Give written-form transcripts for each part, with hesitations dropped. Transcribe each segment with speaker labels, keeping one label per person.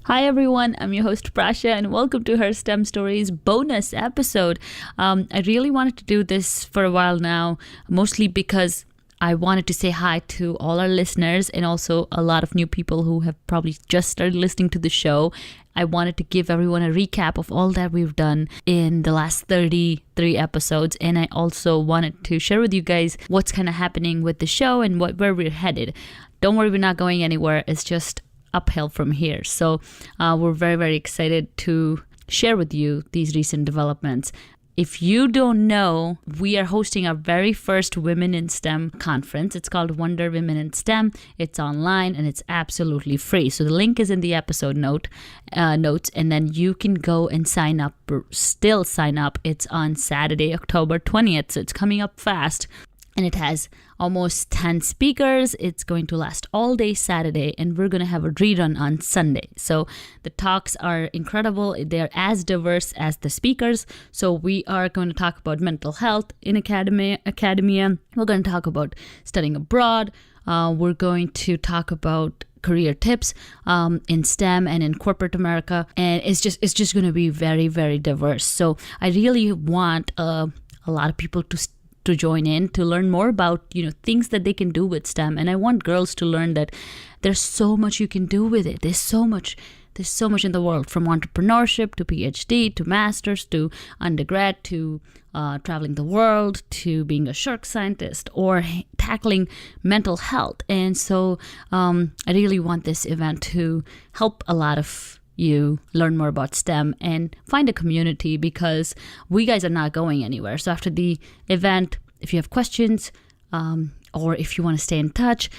Speaker 1: Hi everyone, I'm your host Prasha and welcome to her STEM Stories bonus episode. I really wanted to do this for a while now, mostly because I wanted to say hi to all our listeners and also a lot of new people who have probably just started listening to the show. I wanted to give everyone a recap of all that we've done in the last 33 episodes. And I also wanted to share with you guys what's kind of happening with the show and where we're headed. Don't worry, we're not going anywhere. It's just uphill from here. So we're very, very excited to share with you these recent developments. If you don't know, we are hosting our very first Women in STEM conference. It's called Wonder Women in STEM. It's online and it's absolutely free. So the link is in the episode notes, and then you can go and sign up. Still sign up. It's on Saturday, October 20th. So it's coming up fast. And it has almost 10 speakers. It's going to last all day Saturday, and we're going to have a rerun on Sunday. So the talks are incredible. They're as diverse as the speakers. So we are going to talk about mental health in academia. We're going to talk about studying abroad. We're going to talk about career tips in STEM and in corporate America. And it's just going to be very, very diverse. So I really want a lot of people to join in, to learn more about, things that they can do with STEM. And I want girls to learn that there's so much you can do with it. There's so much in the world, from entrepreneurship to PhD to master's to undergrad to traveling the world to being a shark scientist or tackling mental health. And so I really want this event to help a lot of you learn more about STEM and find a community, because we guys are not going anywhere. So after the event, if you have questions or if you want to stay in touch,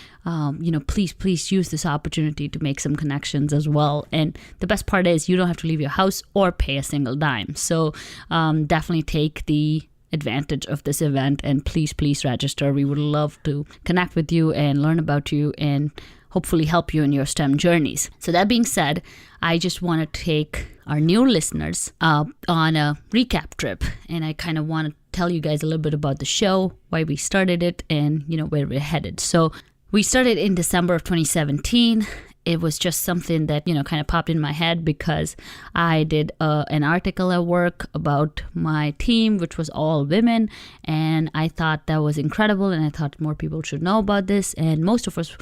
Speaker 1: please use this opportunity to make some connections as well. And the best part is you don't have to leave your house or pay a single dime. So definitely take the advantage of this event and please register. We would love to connect with you and learn about you and hopefully help you in your STEM journeys. So that being said, I just want to take our new listeners on a recap trip. And I kind of want to tell you guys a little bit about the show, why we started it, and, where we're headed. So we started in December of 2017. It was just something that, kind of popped in my head because I did an article at work about my team, which was all women. And I thought that was incredible. And I thought more people should know about this. And most of us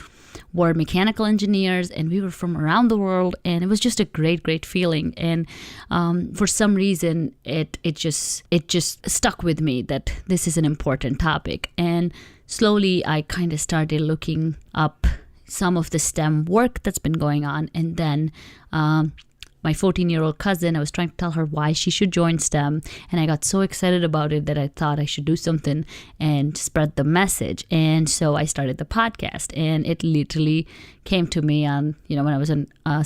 Speaker 1: were mechanical engineers and we were from around the world. And it was just a great feeling. And for some reason, it just stuck with me that this is an important topic. And slowly, I kind of started looking up some of the STEM work that's been going on. And then my 14-year-old cousin, I was trying to tell her why she should join STEM. And I got so excited about it that I thought I should do something and spread the message. And so I started the podcast. And it literally came to me on, when I was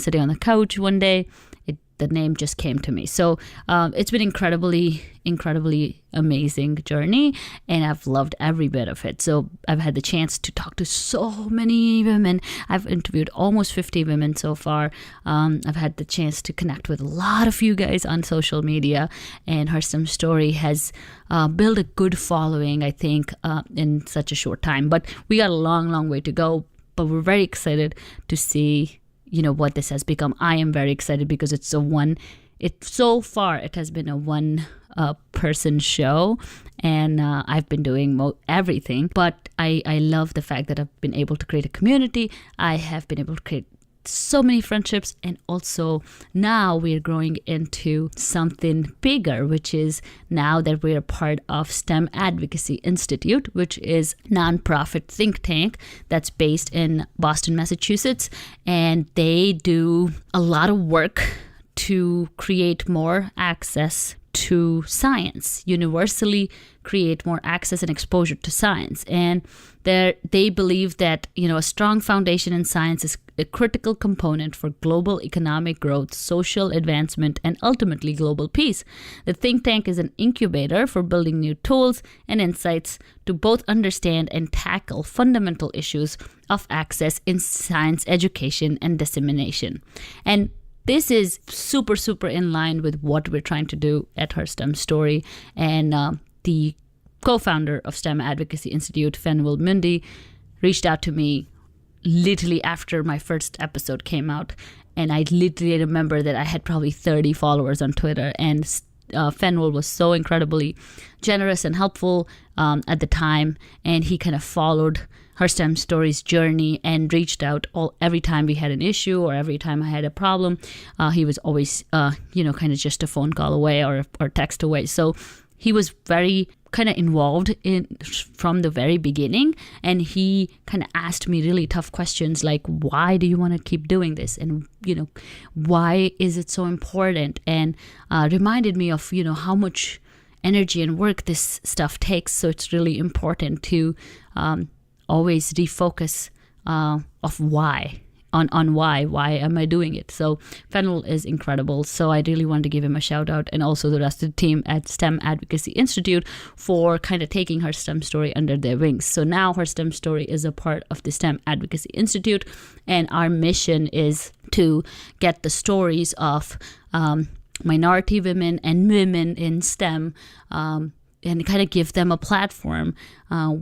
Speaker 1: sitting on the couch one day. The name just came to me. So it's been incredibly amazing journey, and I've loved every bit of it. So I've had the chance to talk to so many women. I've interviewed almost 50 women so far. I've had the chance to connect with a lot of you guys on social media, and her STEM story has built a good following, I think, in such a short time. But we got a long way to go, but we're very excited to see what this has become. I am very excited because so far it has been a one person show, and I've been doing everything, but I love the fact that I've been able to create a community. I have been able to create so many friendships, and also now we're growing into something bigger, which is now that we're a part of STEM Advocacy Institute, which is a nonprofit think tank that's based in Boston, Massachusetts, and they do a lot of work to create more access to science, universally create more access and exposure to science. And they believe that, a strong foundation in science is a critical component for global economic growth, social advancement, and ultimately global peace. The think tank is an incubator for building new tools and insights to both understand and tackle fundamental issues of access in science education and dissemination. And this is super in line with what we're trying to do at Her STEM Story. And the co-founder of STEM Advocacy Institute, Fenwell Mundy, reached out to me literally after my first episode came out. And I literally remember that I had probably 30 followers on Twitter, and Fenwell was so incredibly generous and helpful at the time, and he kind of followed her STEM Stories journey and reached out every time we had an issue or every time I had a problem. He was always, kind of just a phone call away or text away. So he was very kind of involved from the very beginning, and he kind of asked me really tough questions like, why do you want to keep doing this, and why is it so important, and reminded me of how much energy and work this stuff takes. So it's really important to always refocus of why. On why am I doing it. So Fennel is incredible. So I really wanted to give him a shout out, and also the rest of the team at STEM Advocacy Institute for kind of taking her STEM story under their wings. So now her STEM story is a part of the STEM Advocacy Institute, and our mission is to get the stories of minority women and women in STEM and kind of give them a platform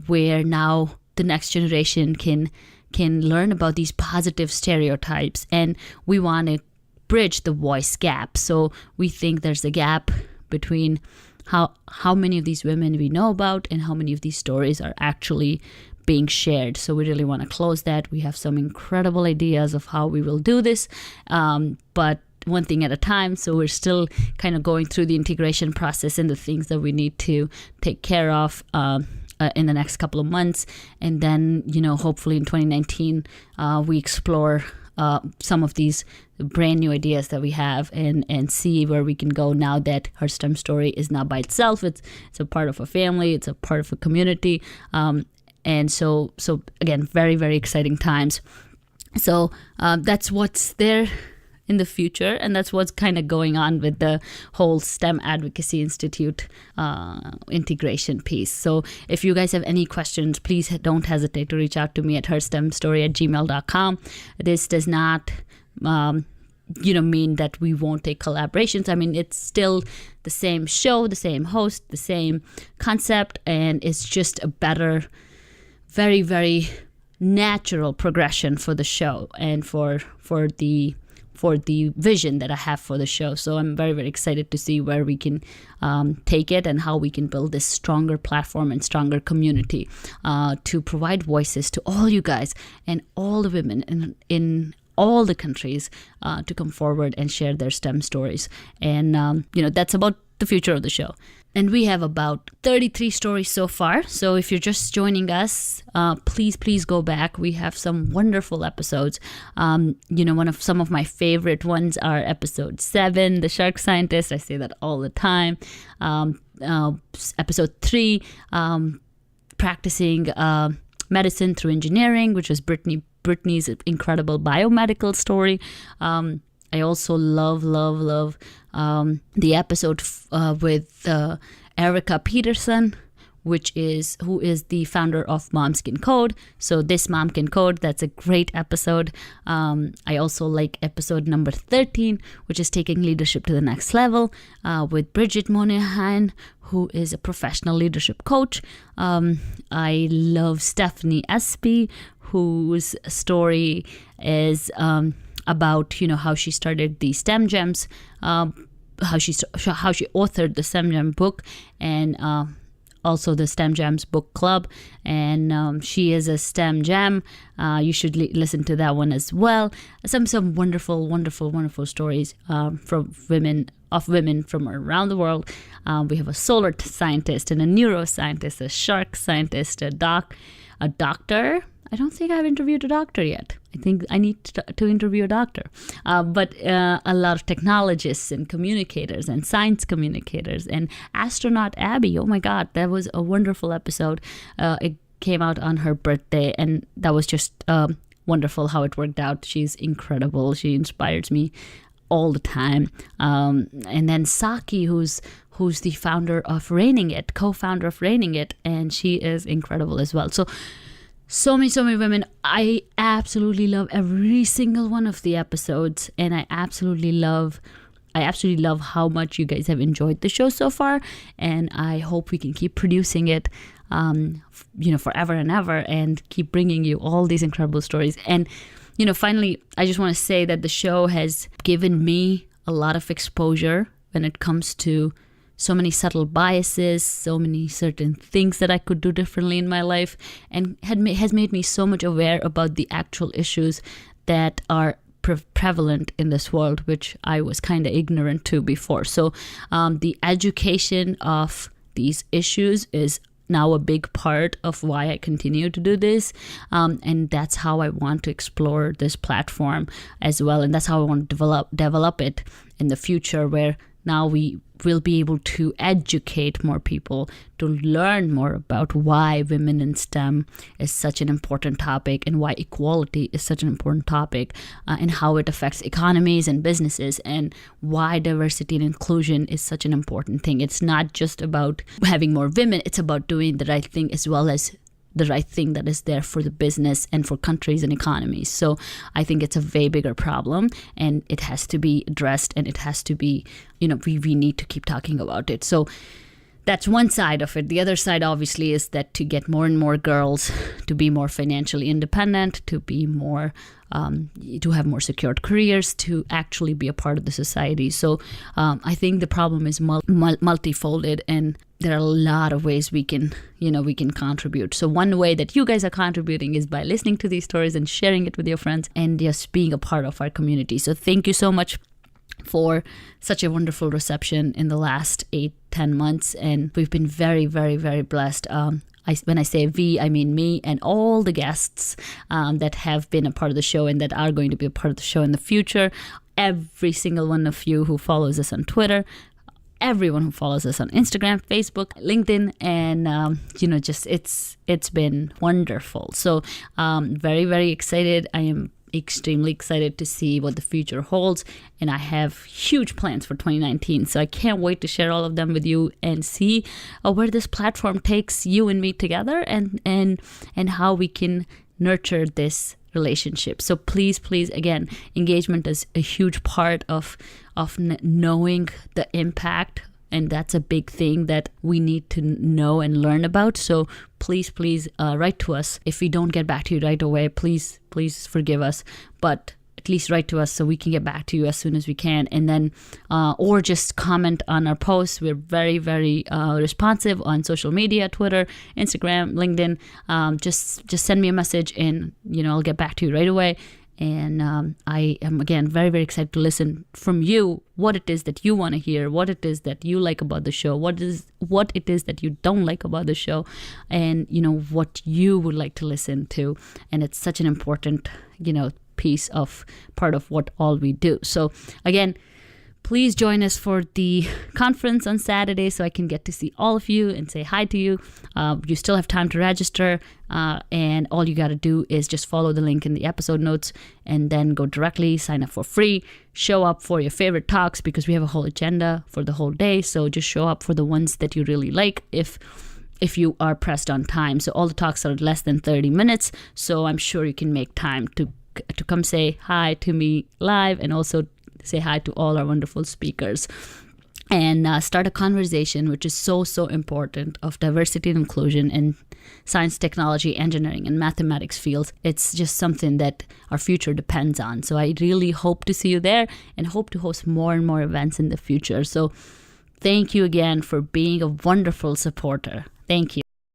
Speaker 1: where now the next generation can learn about these positive stereotypes, and we want to bridge the voice gap. So we think there's a gap between how many of these women we know about and how many of these stories are actually being shared. So we really want to close that. We have some incredible ideas of how we will do this, but one thing at a time. So we're still kind of going through the integration process and the things that we need to take care of in the next couple of months. And then, hopefully in 2019, we explore some of these brand new ideas that we have and see where we can go now that her STEM story is not by itself. It's a part of a family. It's a part of a community. And so again, very, very exciting times. So that's what's there in the future, and that's what's kind of going on with the whole STEM Advocacy Institute integration piece. So if you guys have any questions, please don't hesitate to reach out to me at herstemstory@gmail.com. This does not mean that we won't take collaborations. I mean, it's still the same show, the same host, the same concept, and it's just a better, very, very natural progression for the show and for the vision that I have for the show. So I'm very, very excited to see where we can take it and how we can build this stronger platform and stronger community to provide voices to all you guys and all the women in all the countries to come forward and share their STEM stories. And, that's about the future of the show. And we have about 33 stories so far. So if you're just joining us, please go back. We have some wonderful episodes. Some of my favorite ones are episode 7, The Shark Scientist. I say that all the time. Episode 3, Practicing Medicine Through Engineering, which was Brittany's incredible biomedical story. I also love the episode with Erika Peterson, who is the founder of Moms Can Code. So this Mom Can Code, that's a great episode. I also like episode number 13, which is Taking Leadership to the Next Level with Bridget Moynihan, who is a professional leadership coach. I love Saki SP, whose story is about how she started the STEM Gems, how she authored the STEM Gem book, and also the STEM Gems book club, and she is a STEM Gem. You should listen to that one as well. Some wonderful stories from women from around the world. We have a solar scientist and a neuroscientist, a shark scientist, a doctor. I don't think I've interviewed a doctor yet. I think I need to interview a doctor. But a lot of technologists and communicators and science communicators and astronaut Abby. Oh my God, that was a wonderful episode. It came out on her birthday, and that was just wonderful how it worked out. She's incredible. She inspires me all the time. And then Saki, who's the founder of Raining It, co-founder of Raining It, and she is incredible as well. So many women. I absolutely love every single one of the episodes, and I absolutely love how much you guys have enjoyed the show so far, and I hope we can keep producing it forever and ever, and keep bringing you all these incredible stories. And finally, I just want to say that the show has given me a lot of exposure when it comes to so many subtle biases, so many certain things that I could do differently in my life, and has made me so much aware about the actual issues that are prevalent in this world, which I was kind of ignorant to before. So the education of these issues is now a big part of why I continue to do this. And that's how I want to explore this platform as well. And that's how I want to develop it in the future, where now we will be able to educate more people to learn more about why women in STEM is such an important topic, and why equality is such an important topic, and how it affects economies and businesses, and why diversity and inclusion is such an important thing. It's not just about having more women, it's about doing the right thing as well as the right thing that is there for the business and for countries and economies. So I think it's a way bigger problem, and it has to be addressed, and it has to be, we need to keep talking about it. So that's one side of it. The other side, obviously, is that to get more and more girls to be more financially independent, to be more, to have more secured careers, to actually be a part of the society. So I think the problem is multifolded, and there are a lot of ways we can contribute. So one way that you guys are contributing is by listening to these stories and sharing it with your friends, and just being a part of our community. So thank you so much for such a wonderful reception in the last 8-10 months, and we've been very, very, very blessed. When I say we, I mean me and all the guests that have been a part of the show and that are going to be a part of the show in the future. Every single one of you who follows us on Twitter, everyone who follows us on Instagram, Facebook, LinkedIn, and it's been wonderful. So very, very excited. I am extremely excited to see what the future holds, and I have huge plans for 2019, so I can't wait to share all of them with you and see where this platform takes you and me together, and how we can nurture this relationship. So please, again, engagement is a huge part of knowing the impact, and that's a big thing that we need to know and learn about. So please write to us. If we don't get back to you right away, please forgive us, but at least write to us so we can get back to you as soon as we can. And then or just comment on our posts. We're very, very responsive on social media, Twitter, Instagram, LinkedIn. Just send me a message, and I'll get back to you right away. And I am, again, very, very excited to listen from you what it is that you want to hear, what it is that you like about the show, what it is that you don't like about the show, and, what you would like to listen to. And it's such an important, piece of part of what all we do. So, again, please join us for the conference on Saturday so I can get to see all of you and say hi to you. You still have time to register, and all you got to do is just follow the link in the episode notes, and then go directly, sign up for free, show up for your favorite talks, because we have a whole agenda for the whole day. So just show up for the ones that you really like if you are pressed on time. So all the talks are less than 30 minutes, so I'm sure you can make time to come say hi to me live, and also say hi to all our wonderful speakers, and start a conversation, which is so important, of diversity and inclusion in science, technology, engineering, and mathematics fields. It's just something that our future depends on. So I really hope to see you there, and hope to host more and more events in the future. So thank you again for being a wonderful supporter. Thank you.